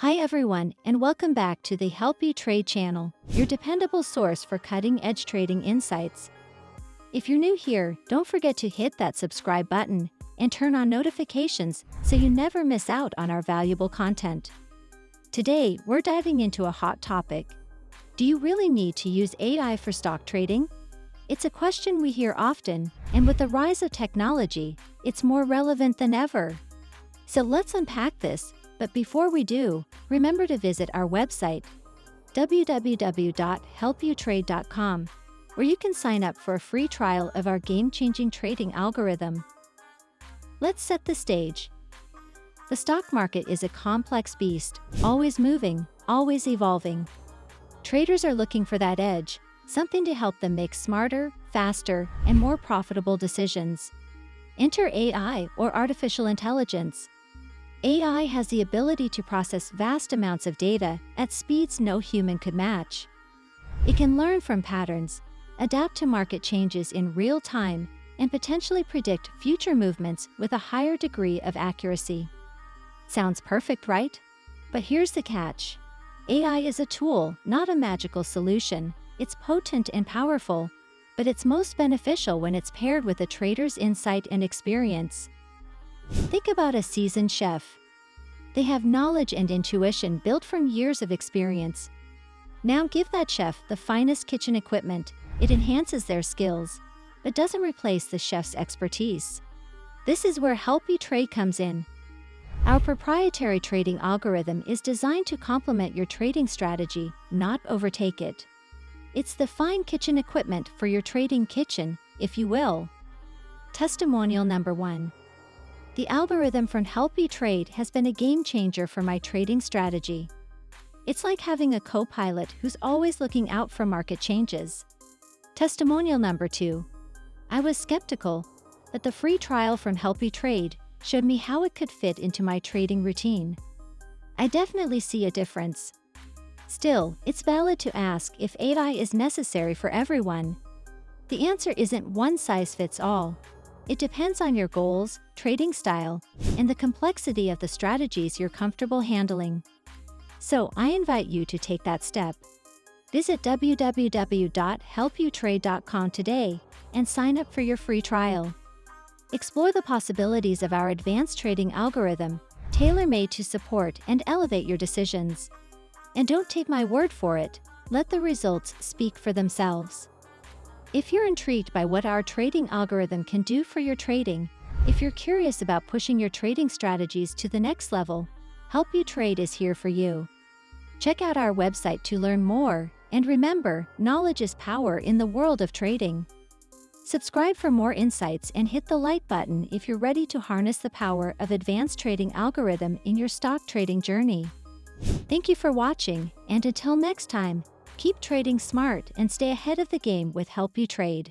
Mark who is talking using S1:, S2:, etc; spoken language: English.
S1: Hi everyone, and welcome back to the Help You Trade channel, your dependable source for cutting-edge trading insights. If you're new here, don't forget to hit that subscribe button and turn on notifications so you never miss out on our valuable content. Today, we're diving into a hot topic. Do you really need to use AI for stock trading? It's a question we hear often, and with the rise of technology, it's more relevant than ever. So let's unpack this. But before we do, remember to visit our website, www.helpyoutrade.com, where you can sign up for a free trial of our game-changing trading algorithm. Let's set the stage. The stock market is a complex beast, always moving, always evolving. Traders are looking for that edge, something to help them make smarter, faster, and more profitable decisions. Enter AI, or artificial intelligence. AI has the ability to process vast amounts of data at speeds no human could match. It can learn from patterns, adapt to market changes in real time, and potentially predict future movements with a higher degree of accuracy. Sounds perfect, right? But here's the catch. AI is a tool, not a magical solution. It's potent and powerful, but it's most beneficial when it's paired with a trader's insight and experience. Think about a seasoned chef. They have knowledge and intuition built from years of experience. Now give that chef the finest kitchen equipment. It enhances their skills, but doesn't replace the chef's expertise. This is where Help You Trade comes in. Our proprietary trading algorithm is designed to complement your trading strategy, not overtake it. It's the fine kitchen equipment for your trading kitchen, if you will. Testimonial number 1. The algorithm from Help You Trade has been a game changer for my trading strategy. It's like having a co-pilot who's always looking out for market changes. Testimonial number 2. I was skeptical, but the free trial from Help You Trade showed me how it could fit into my trading routine. I definitely see a difference. Still, it's valid to ask if AI is necessary for everyone. The answer isn't one size fits all. It depends on your goals, trading style, and the complexity of the strategies you're comfortable handling. So I invite you to take that step. Visit www.helpyoutrade.com today and sign up for your free trial. Explore the possibilities of our advanced trading algorithm, tailor-made to support and elevate your decisions. And don't take my word for it, let the results speak for themselves. If you're intrigued by what our trading algorithm can do for your trading, if you're curious about pushing your trading strategies to the next level, Help You Trade is here for you. Check out our website to learn more, and remember, knowledge is power in the world of trading. Subscribe for more insights and hit the like button if you're ready to harness the power of advanced trading algorithm in your stock trading journey. Thank you for watching, and until next time, keep trading smart and stay ahead of the game with Help You Trade.